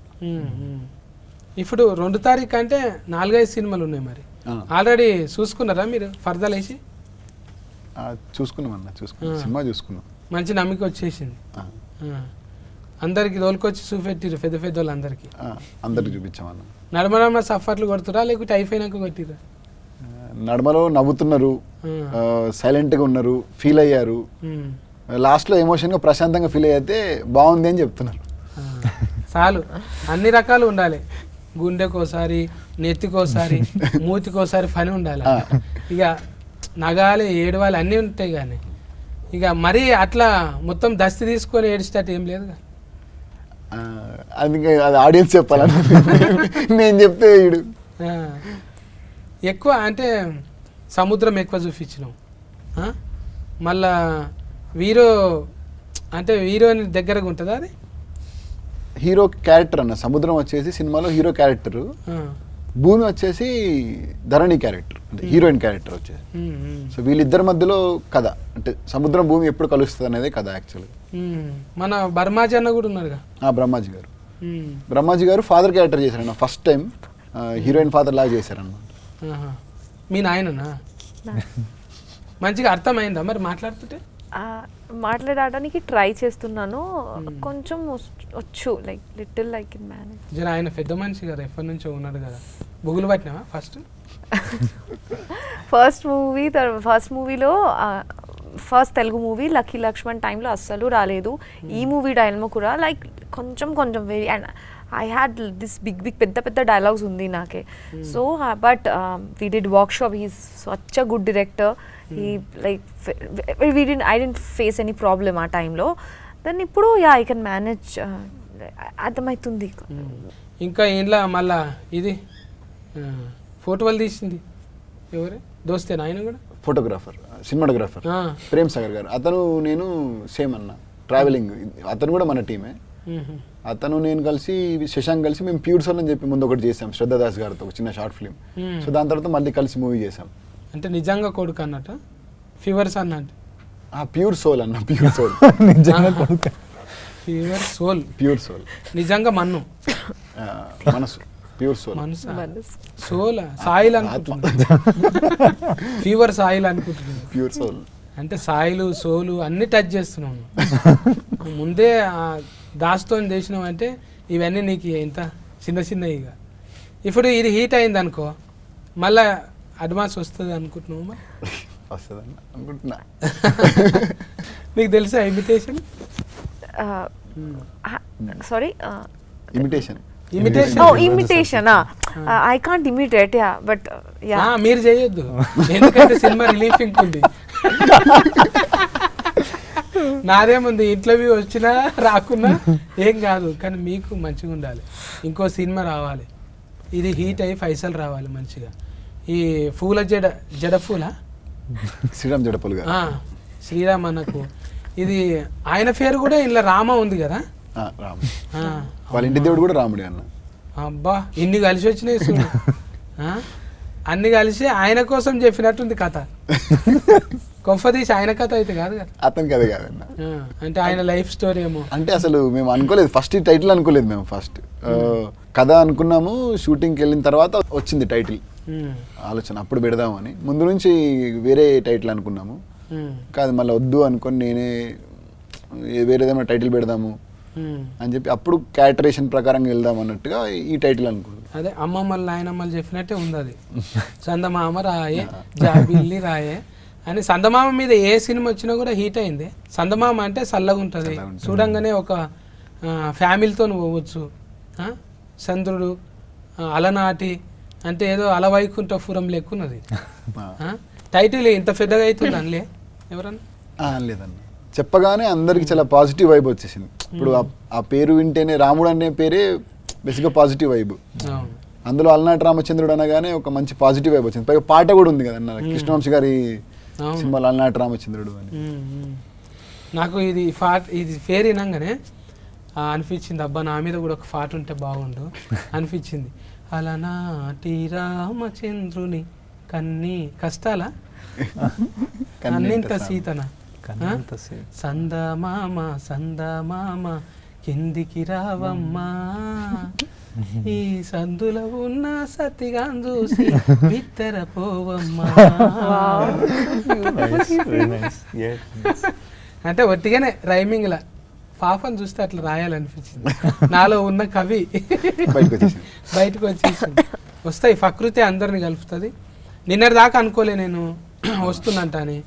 ఇప్పుడు 2 తారీఖు అంటే 4-5 సినిమాలు ఉన్నాయి మరి. ఆల్రెడీ చూసుకున్నారా మీరు ఫర్దర్ వేసి? చూసుకున్నాం అన్న, సినిమా చూసుకున్నాం. మంచి నమ్మిక వచ్చేసింది. అందరికి రోల్కొచ్చి చూపెట్టిరు పెద్ద పెద్ద వాళ్ళందరికీ. అందరికి చూపించామన్న. నడమ సఫర్లు కొడుతురా లేకపోతే అయిపోయినాక కొట్టిరా? నడమలో నవ్వుతున్నారు, సైలెంట్గా ఉన్నారు, ఫీల్ అయ్యారు. లాస్ట్లో ఎమోషన్గా ప్రశాంతంగా ఫీల్ అయితే బాగుంది అని చెప్తున్నారు. చాలు, అన్ని రకాలు ఉండాలి. గుండెకోసారి, నెత్తికోసారి, మూతికోసారి పని ఉండాలి. ఇక నగాలి, ఏడవాలి అన్నీ ఉంటాయి. కానీ ఇక మరీ అట్లా మొత్తం దస్తి తీసుకొని ఏడిచేటట్టు ఏం లేదు. అది ఆడియన్స్ చెప్పాలని నేను చెప్తే ఎక్కువ అంటే సముద్రం ఎక్కువ చూపించినావు. మళ్ళా హీరో అంటే హీరోయిన్ దగ్గరగా ఉంటుందా అది? హీరో క్యారెక్టర్ అన్న, సముద్రం వచ్చేసి సినిమాలో హీరో క్యారెక్టర్, భూమి వచ్చేసి ధరణి క్యారెక్టర్, అంటే హీరోయిన్ క్యారెక్టర్ వచ్చేసి. సో వీళ్ళిద్దరి మధ్యలో కథ, అంటే సముద్రం భూమి ఎప్పుడు కలుస్తుంది అనేది కథ యాక్చువల్గా. మన బ్రహ్మాజీ అన్న కూడా ఉన్నారుగా. బ్రహ్మాజీ గారు, బ్రహ్మాజీ గారు ఫాదర్ క్యారెక్టర్ చేశారన్న, ఫస్ట్ టైం హీరోయిన్ ఫాదర్ లాగా చేశారన్నమాట. మీ నాయననా? మంచిగా అర్థమైందా మరి మాట్లాడుతుంటే? మాట్లాడడానికి ట్రై చేస్తున్నాను, కొంచెం వచ్చు, like little like in manage. జర ఆయన పెద్ద మనిషి కదా, ఎప్పటి నుంచో ఉన్నాడు కదా. బుగులు పట్టినావా ఫస్ట్ మూవీలో ఫస్ట్ తెలుగు మూవీ లక్కీ లక్ష్మణ్ టైంలో అస్సలు రాలేదు. ఈ మూవీ టైంలో కూడా లైక్ కొంచెం very, and I had this big పెద్ద డైలాగ్స్ ఉంది నాకే. So but we did workshop, he's such a good director. he like I didn't face any problem ఆ టైంలో. దెన్ ఇప్పుడు ఐ కెన్ మేనేజ్, అర్థమవుతుంది. ఇంకా ఇంట్లో మళ్ళా ఇది ఫోటోలు తీసింది ఎవరే దోస్తేనా? ఆయన కూడా ఫోటోగ్రాఫర్, సినిమాటోగ్రాఫర్ ప్రేమ్ సాగర్ గారు. అతను నేను సేమ్ అన్న, ట్రావెలింగ్. అతను కూడా మన టీమే. అతను నేను కలిసి, శశాంక్ కలిసి మేము ప్యూర్ సోల్ అని చెప్పి ముందు ఒకటి చేసాం శ్రద్ధా దాస్ గారితో, ఒక చిన్న షార్ట్ ఫిల్మ్. సో దాని తర్వాత మళ్ళీ కలిసి మూవీ చేసాం. అంటే నిజంగా కొడుకు అన్నట్టు ఫీవర్స్ అన్నట్టు? ప్యూర్ సోల్ అన్న, ప్యూర్ సోల్. నిజంగా కొడుకు, ప్యూర్ సోల్ నిజంగా మన్ను, మనసు, ప్యూర్ సోల్, సోల్ సాయిల్ అనుకుంటున్నా. ఫీవర్ సాయిల్ అనుకుంటున్నా, ప్యూర్ సోల్ అంటే సాయిలు సోలు అన్ని టచ్ చేస్తున్నాం. ముందే దాస్తో చేసినాం అంటే ఇవన్నీ నీకు ఇంత చిన్నవి. ఇక ఇప్పుడు ఇది హీట్ అయింది అనుకో, మళ్ళా అడ్వాన్స్ వస్తుంది అనుకుంటున్నావు? వస్తుందని అనుకుంటున్నా. నీకు తెలుసా imitation? Sorry, imitation. I can't imitate, yeah, but yeah. మీరు చేయొద్దు, ఎందుకంటే సినిమా రిలీఫింగ్ ఉంది. నాదేముంది, ఇంటర్వ్యూ వచ్చినా రాకున్నా ఏం కాదు, కానీ మీకు మంచిగా ఉండాలి. ఇంకో సినిమా రావాలి, ఇది హీట్ అయ్యి పైసలు రావాలి మంచిగా. ఈ పూల జడ పూల శ్రీరామ్ జడపూలు గారు, శ్రీరామ్ అన్నకు ఇది ఆయన పేరు కూడా ఇలా రామ ఉంది కదా. వాళ్ళ ఇంటి దేవుడు కూడా రాముడే అన్న. అబ్బా, ఇన్ని కలిసి వచ్చినాయి చూడు. అన్ని కలిసి ఆయన కోసం చెప్పినట్టుంది కథ. కొంపదీసి ఆయన కథ అయితే కాదు కదా? అతని కథ కాదన్న, అంటే ఆయన లైఫ్ స్టోరీ ఏమో. అంటే అసలు మేము అనుకోలేదు, ఫస్ట్ టైటిల్ అనుకోలేదు మేము. ఫస్ట్ కథ అనుకున్నాము, షూటింగ్కి వెళ్ళిన తర్వాత వచ్చింది టైటిల్ ఆలోచన, అప్పుడు పెడదామని. ముందు నుంచి వేరే టైటిల్ అనుకున్నాము, కాదు మళ్ళీ వద్దు అనుకొని నేనే వేరేదేమైనా టైటిల్ పెడదాము అని చెప్పి అప్పుడు క్యారెక్టరేషన్ ప్రకారంగా వెళ్దాం అన్నట్టుగా ఈ టైటిల్ అనుకున్నాను. అదే అమ్మమ్మలు నాయనమ్మలు చెప్పినట్టే ఉంది అది. చందమామ రాయే, జాబిల్లి రాయే అని. చందమామ మీద ఏ సినిమా వచ్చినా కూడా హీట్ అయింది. చందమామ అంటే చల్లగా ఉంటుంది, చూడంగానే ఒక ఫ్యామిలీతో పోవచ్చు. చంద్రుడు అలనాటి అంటే ఏదో అలవైకుంఠపురం లెక్కున్నది. టైటిల్ ఇంత పెద్దగా అవుతుంది అనలే ఎవరన్నా? లేదన్న, చెప్పగానే అందరికి చాలా పాజిటివ్ వైబ్ వచ్చేసింది. ఇప్పుడు ఆ పేరు వింటేనే, రాముడు అనే పేరే బేసిక్గా పాజిటివ్ వైబ్. అందులో అలనాటి రామచంద్రుడు అనగానే ఒక మంచి పాజిటివ్ వైబ్ వచ్చింది. పైగా పాట కూడా ఉంది కదన్న, కృష్ణవంశీ గారి సినిమాలో అలనాటి రామచంద్రుడు అని. నాకు ఇది పేరు వినంగానే అనిపించింది, అబ్బా నా మీద కూడా ఒక పాట ఉంటే బాగుండు అనిపించింది. అలనాటి రామచంద్రుని కన్నీ కష్టాలా అన్నింత సీతన సందమామ సందమామ కిందికి రావమ్మా ఈ సందులో ఉన్న సతిగా చూసి బిత్తర పోవమ్మా. అంటే ఒట్టిగానే రైమింగ్ లా పాపని చూస్తే అట్లా రాయాలనిపించింది, నాలో ఉన్న కవి బయటకు వచ్చేసింది. వస్తాయి, ప్రకృతి అందరిని కలుపుతుంది. నిన్నటి దాకా అనుకోలే నేను వస్తుందంట అని,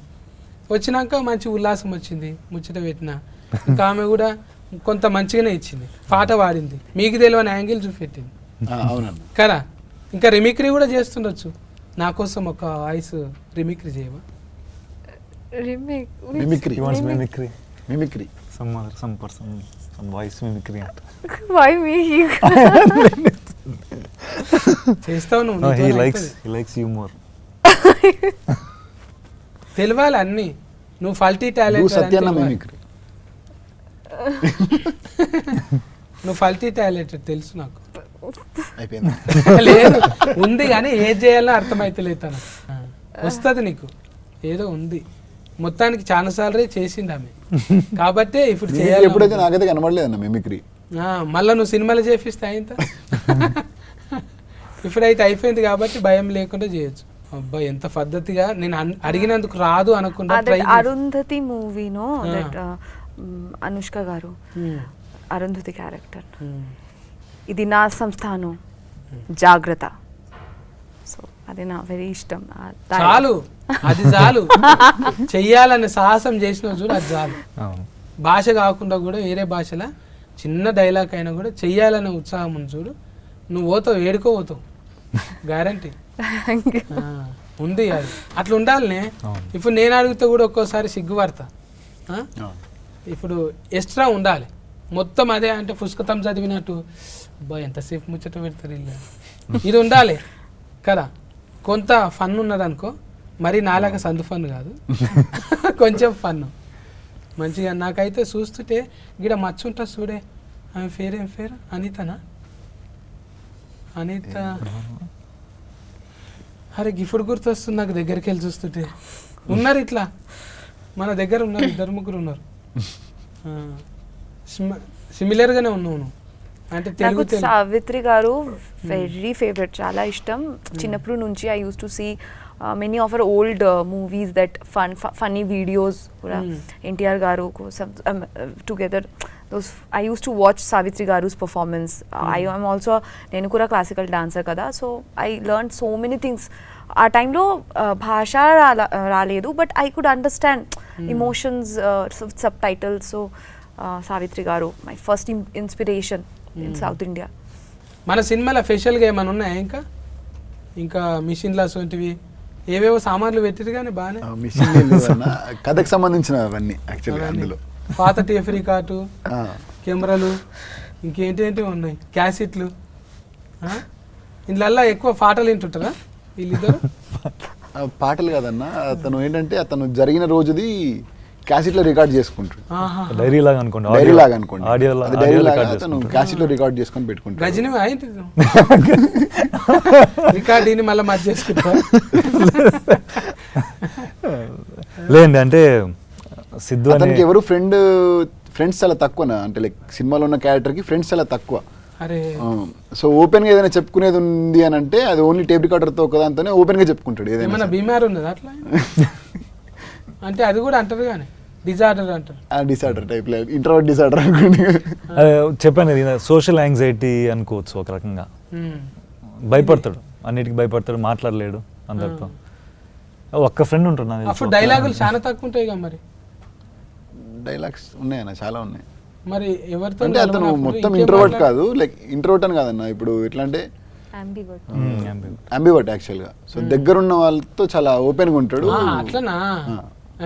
వచ్చినాక మంచి ఉల్లాసం వచ్చింది, ముచ్చట పెట్టిన. ఇంకా ఆమె కూడా కొంత మంచిగానే ఇచ్చింది, పాట పాడింది, మీకు తెలియని యాంగిల్ చూపెట్టింది కదా. ఇంకా రిమిక్రీ కూడా చేస్తుండొచ్చు, నా కోసం ఒక వాయిస్ రిమిక్రీ చేయవా? చేస్తావు నువ్వు, తెలియాలి అన్ని. నువ్వు ఫల్టీ టాలెంట్, నువ్వు ఫల్టీ టాలెంట్ తెలుసు నాకు. లేదు ఉంది కానీ ఏది చేయాలో అర్థమైతలేదు తను. వస్తుంది నీకు, ఏదో ఉంది మొత్తానికి. చాలా సార్లు చేసింది ఆమె కాబట్టి ఇప్పుడు చేయాలి. ఎప్పుడైతే నాకైతే కనబడలేదు మిమిక్రీ. మళ్ళీ నువ్వు సినిమాలు చేపిస్తే అయింత. ఇప్పుడైతే అయిపోయింది కాబట్టి భయం లేకుండా చేయొచ్చు. అబ్బా ఎంత పద్ధతిగా, నేను అడిగినందుకు రాదు అనకుండా. అరుంధతి మూవీనో అనుష్క గారు అరుంధతి క్యారెక్టర్, ఇది నా సంస్థానం జాగ్రత్త. సో అది నా వెరీ ఇష్టం. చాలు, అది చాలు. చెయ్యాలనే సాహసం చేసిన చూడు, అది చాలు. భాష కాకుండా కూడా వేరే భాషలో చిన్న డైలాగ్ అయినా కూడా చెయ్యాలనే ఉత్సాహం ఉంది చూడు, నువ్వు పోతావు, ఏడుకోపోతావు గ్యారంటీ ఉంది. అది అట్లా ఉండాలనే. ఇప్పుడు నేను అడిగితే కూడా ఒక్కోసారి సిగ్గుపడతా. ఇప్పుడు ఎక్స్ట్రా ఉండాలి మొత్తం. అదే అంటే పుస్తకం చదివినట్టు అబ్బా ఎంతసేపు ముచ్చట పెడతారు ఇల్లు, ఇది ఉండాలి కదా. కొంత ఫన్ ఉన్నదనుకో, మరి నాలాగా సందు ఫన్ కాదు, కొంచెం ఫన్ మంచిగా. నాకైతే చూస్తుంటే గిడ మచ్చ ఉంటుంది చూడే, ఆమె పేరేం పేరు? అనితనా? అనిత. అరే గిఫ్ట్ గుర్తొస్తుంది నాకు దగ్గరికి వెళ్ళి చూస్తుంటే. ఉన్నారు ఇట్లా మన దగ్గర ఉన్నారు, 2-3 ఉన్నారు. సిమిలర్గానే ఉన్నావు నువ్వు. అంటే తెలుగు సావిత్రి గారు వెరీ ఫేవరెట్, చాలా ఇష్టం చిన్నప్పుడు నుంచి. I use to see many of our old movies that funny videos కూడా ఎన్టీఆర్ గారు కోసం together. I used to watch Savitri Garu's performance. I am also, నేను కూడా క్లాసికల్ డాన్సర్ కదా, so I learn so many things. ఆ టైంలో భాష రాలేదు, but I could understand emotions, subtitles. So Savitri గారు my first inspiration in South India. మన సినిమాలో స్పెషల్గా ఏమైనా ఉన్నాయా? ఇంకా మిషన్లు అటువంటివి ఏవేవో సామాన్లు పెట్టిరు కానీ బాగానే కథకు సంబంధించిన అవన్నీ యాక్చువల్గా అందులో. పాత టేప్ రికార్డు, కెమెరాలు, ఇంకేంటి ఉన్నాయి, క్యాసెట్లు. ఇందులో ఎక్కువ పాటలు వింటుంటారా వీళ్ళిద్దరు? పాటలు కాదన్నా, అతను ఏంటంటే అతను జరిగిన రోజుది క్యాసెట్లో రికార్డ్ చేసుకుంటాడు. డైరీ లాగా అనుకోండి, అతను క్యాసెట్లో రికార్డ్ చేసుకొని పెట్టుకుంటాడు. గజని రికార్డ్ మళ్ళీ మధ్య చేసుకుంటా. లేదండి, అంటే సిద్ధు అతనికి ఎవరు ఫ్రెండ్స్ చాలా తక్కువ, అంటే లైక్ సినిమాలో ఉన్న క్యారెక్టర్కి ఫ్రెండ్స్ చాలా తక్కువ. సో ఓపెన్గా ఏదైనా చెప్పుకునేది ఉంది అని అంటే అది ఓన్లీ టేప్ రికార్డర్తో ఒకదాంతోనే ఓపెన్గా చెప్పుకుంటాడు. ఏదైనా బీమార్ ఉన్నది అట్లా అంటే అది కూడా అంటారు కానీ డిజార్డర్ అంటారు. డిసార్డర్ టైప్, ఇంట్రోవర్ట్ డిసార్డర్ అనుకోండి. చెప్పాను కదా, సోషల్ యాంగ్జైటీ అనుకోవచ్చు ఒక రకంగా. భయపడతాడు, అన్నిటికీ భయపడతాడు, మాట్లాడలేడు అందరితో. ఒక్క ఫ్రెండ్ ఉంటున్నా. అప్పుడు డైలాగులు చాలా తక్కువ ఉంటాయి కదా. మరి డైలాగ్స్ ఉన్నాయన్న, చాలా ఉన్నాయి. మరి ఎవరితో అంటే అతను మొత్తం ఇంట్రోవర్ట్ కాదు, లైక్ ఇంట్రోవర్ట్ అని కాదన్న. ఇప్పుడు ఎట్లా అంటే అంబివర్ట్ యాక్చువల్గా. సో దగ్గరున్న వాళ్ళతో చాలా ఓపెన్గా ఉంటాడు. అట్లనా?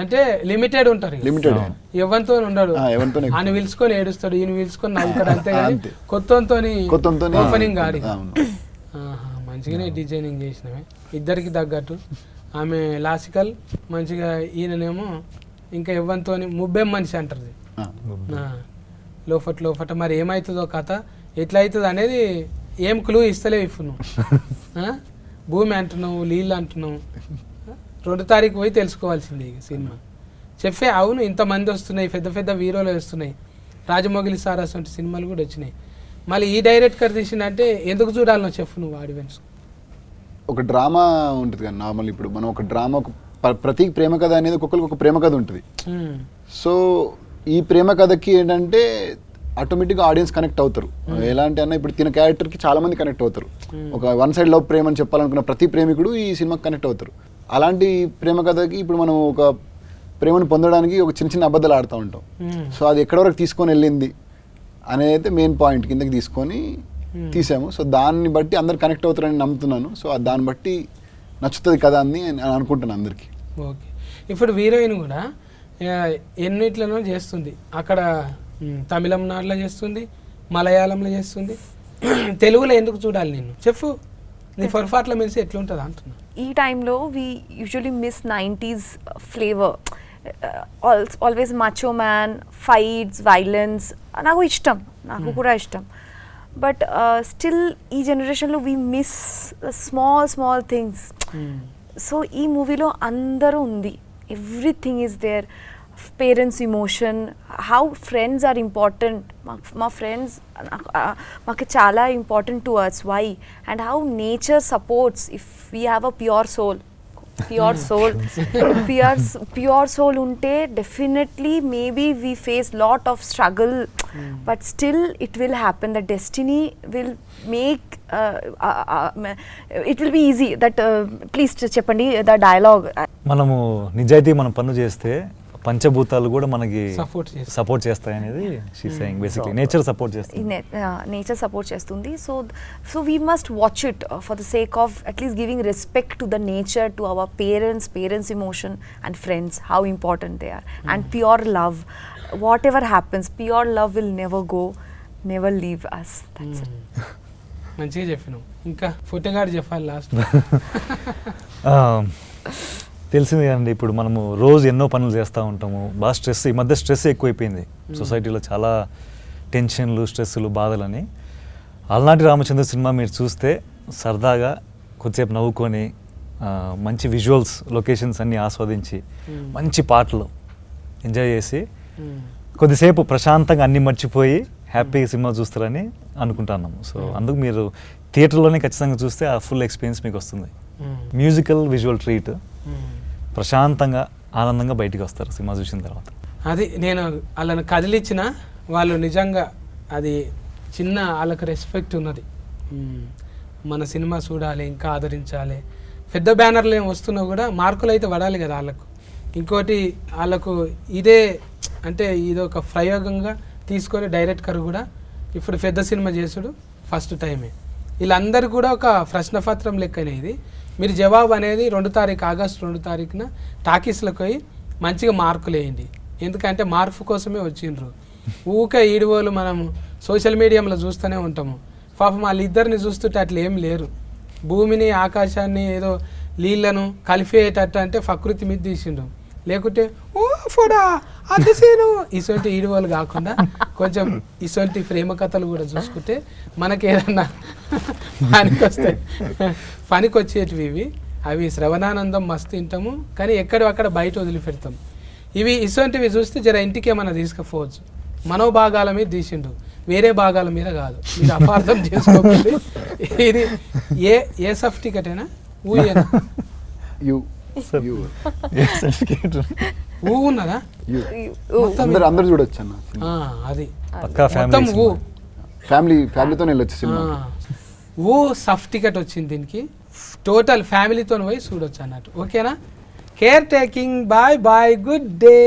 అంటే లిమిటెడ్ ఉంటారు, లిమిటెడ్ ఎవరితో ఉండడు. ఆయన పిలుచుకొని ఏడుస్తాడు, ఈయన పిలుచుకొని నవ్వుతాడు, అంతే కానీ కొత్తతో ఓపెనింగ్ కాదు. మంచిగానే డిజైనింగ్ చేసినవి ఇద్దరికి తగ్గట్టు. ఆమె లాసికల్ మంచిగా, ఈయననేమో ఇంకా ఎవరితో ముబ్బెం మనిషి అంటారు. లోపట మరి ఏమవుతుందో కథ ఎట్లా అవుతుంది అనేది ఏం క్లూ ఇస్తలేవు ఇప్పుడు నువ్వు భూమి అంటున్నావు, నీళ్ళు అంటున్నావు. 2 తారీఖు పోయి తెలుసుకోవాల్సిందే ఇక సినిమా. చెప్పే అవును, ఇంతమంది వస్తున్నాయి, పెద్ద పెద్ద హీరోలు వస్తున్నాయి, రాజమౌళి సార్ అటువంటి సినిమాలు కూడా వచ్చినాయి. మళ్ళీ ఈ డైరెక్టర్ తీసిందంటే ఎందుకు చూడాలనో చెప్పు నువ్వు ఆడియన్స్. ఒక డ్రామా ఉంటుంది కదా నార్మల్. ఇప్పుడు మనం ఒక డ్రామా, ప్రతి ప్రేమ కథ అనేది ఒక్కొక్కరికి ఒక ప్రేమ కథ ఉంటుంది. సో ఈ ప్రేమ కథకి ఏంటంటే ఆటోమేటిక్గా ఆడియన్స్ కనెక్ట్ అవుతారు. ఎలా అంటే అన్న ఇప్పుడు తిన క్యారెక్టర్కి చాలా మంది కనెక్ట్ అవుతారు. ఒక వన్ సైడ్ లవ్ ప్రేమ అని చెప్పాలనుకున్న ప్రతి ప్రేమికుడు ఈ సినిమాకి కనెక్ట్ అవుతారు. అలాంటి ప్రేమ కథకి ఇప్పుడు మనం ఒక ప్రేమను పొందడానికి ఒక చిన్న చిన్న అబద్ధాలు ఆడుతూ ఉంటాం. సో అది ఎక్కడి వరకు తీసుకొని వెళ్ళింది అనేది అయితే మెయిన్ పాయింట్ కిందకి తీసుకొని తీసాము. సో దాన్ని బట్టి అందరు కనెక్ట్ అవుతారని నమ్ముతున్నాను. సో దాన్ని బట్టి నచ్చుతుంది కదా అని అనుకుంటున్నాను అందరికీ. ఓకే, ఇప్పుడు హీరోయిన్ కూడా ఎన్నిట్లలో చేస్తుంది. అక్కడ తమిళనాడులో చేస్తుంది, మలయాళంలో చేస్తుంది, తెలుగులో ఎందుకు చూడాలి నేను చెప్పు. నీ పొరపాట్ల మెలిసి ఎట్లుంటుంది అంటున్నా. ఈ టైంలో we usually miss 90s flavour. Always macho man, fights, violence నాకు ఇష్టం, నాకు కూడా ఇష్టం. బట్ స్టిల్ ఈ జనరేషన్లో we miss small things. So ఈ మూవీలో అందరూ ఉంది, everything is there. Parents emotion, how friends are important. మా ఫ్రెండ్స్ మాకు చాలా important to us. Why and how nature supports if we have a pure soul. Pure soul ఉంటే definitely maybe we face lot of struggle, but still it will happen. The destiny will make it will be easy. That please చెప్పండి the dialogue. మనము నిజాయితీ మనం పనులు చేస్తే పంచభూతాలు కూడా మనకి సపోర్ట్ చేస్తాయి అనేది she saying. Basically nature support చేస్తుంది. నేచర్ సపోర్ట్ చేస్తుంది. So we must watch it for the sake of at least giving respect to the nature, to our parents emotion and friends, how important they are. And pure love, whatever happens, pure love will never go, never leave us. That's it. మంచిగా చెప్పినావు. ఇంకా ఫోటోగాడు చెప్పాలి last. తెలిసింది కదండి, ఇప్పుడు మనము రోజు ఎన్నో పనులు చేస్తూ ఉంటాము. బాగా స్ట్రెస్, ఈ మధ్య స్ట్రెస్ ఎక్కువైపోయింది సొసైటీలో. చాలా టెన్షన్లు, స్ట్రెస్సులు, బాధలని. అలనాటి రామచంద్ర సినిమా మీరు చూస్తే సరదాగా కొద్దిసేపు నవ్వుకొని, మంచి విజువల్స్, లొకేషన్స్ అన్నీ ఆస్వాదించి, మంచి పాటలు ఎంజాయ్ చేసి కొద్దిసేపు ప్రశాంతంగా అన్నీ మర్చిపోయి హ్యాపీగా సినిమా చూస్తారని అనుకుంటున్నాము. సో అందుకు మీరు థియేటర్లోనే ఖచ్చితంగా చూస్తే ఆ ఫుల్ ఎక్స్పీరియన్స్ మీకు వస్తుంది. మ్యూజికల్, విజువల్ ట్రీట్, ప్రశాంతంగా ఆనందంగా బయటికి వస్తారు సినిమా చూసిన తర్వాత. అది నేను వాళ్ళని కదిలిచ్చిన వాళ్ళు నిజంగా అది చిన్న వాళ్ళకి రెస్పెక్ట్ ఉన్నది. మన సినిమా చూడాలి, ఇంకా ఆదరించాలి. పెద్ద బ్యానర్లు ఏం వస్తున్నా కూడా మార్కులు అయితే పడాలి కదా వాళ్ళకు. ఇంకోటి వాళ్ళకు ఇదే అంటే ఇది ఒక ప్రయోగంగా తీసుకొని డైరెక్టర్ కూడా ఇప్పుడు పెద్ద సినిమా చేసుడు ఫస్ట్ టైమే. వీళ్ళందరూ కూడా ఒక ప్రశ్నపత్రం లెక్కనే ఇది. మీరు జవాబు అనేది 2 తారీఖు ఆగస్టు 2 తారీఖున టాకీస్లకు పోయి మంచిగా మార్కులు వేయండి. ఎందుకంటే మార్పు కోసమే వచ్చిండ్రు. ఊకే ఈడివోలు మనం సోషల్ మీడియాలో చూస్తూనే ఉంటాము. పాపం వాళ్ళిద్దరిని చూస్తుంటే అట్లా ఏం లేరు. భూమిని, ఆకాశాన్ని, ఏదో నీళ్లను కలిపేటట్టు అంటే ప్రకృతి మీద తీసిండు. లేకుంటే ఓ ఫోడా అది సీను ఇటువంటి ఈడువోలు కాకుండా కొంచెం ఇటువంటి ప్రేమ కథలు కూడా చూసుకుంటే మనకి ఏదన్నా పనికి వచ్చేటివి ఇవి. అవి శ్రవణానందం మస్తు తింటాము, కానీ ఎక్కడక్కడ బయట వదిలిపెడతాం. ఇవి ఇటువంటివి చూస్తే జర ఇంటికి ఏమన్నా తీసుకుపోవచ్చు. మనోభాగాల మీద తీసిండు, వేరే భాగాల మీద కాదు. మీరు అపార్థం చేసుకోకండి. ఇది ఏ సర్టిఫికెటేనా ఊయేనా ఊ ఉన్నదా? అందరు చూడొచ్చు అన్న. అది మొత్తం ఊ ఫ్యామిలీతో వెళ్ళొచ్చు సినిమా. ఊ సఫ్ టికెట్ వచ్చింది దీనికి. టోటల్ ఫ్యామిలీతో పోయి చూడొచ్చు అన్నట్టు. ఓకేనా? Care taking. Bye bye, good day.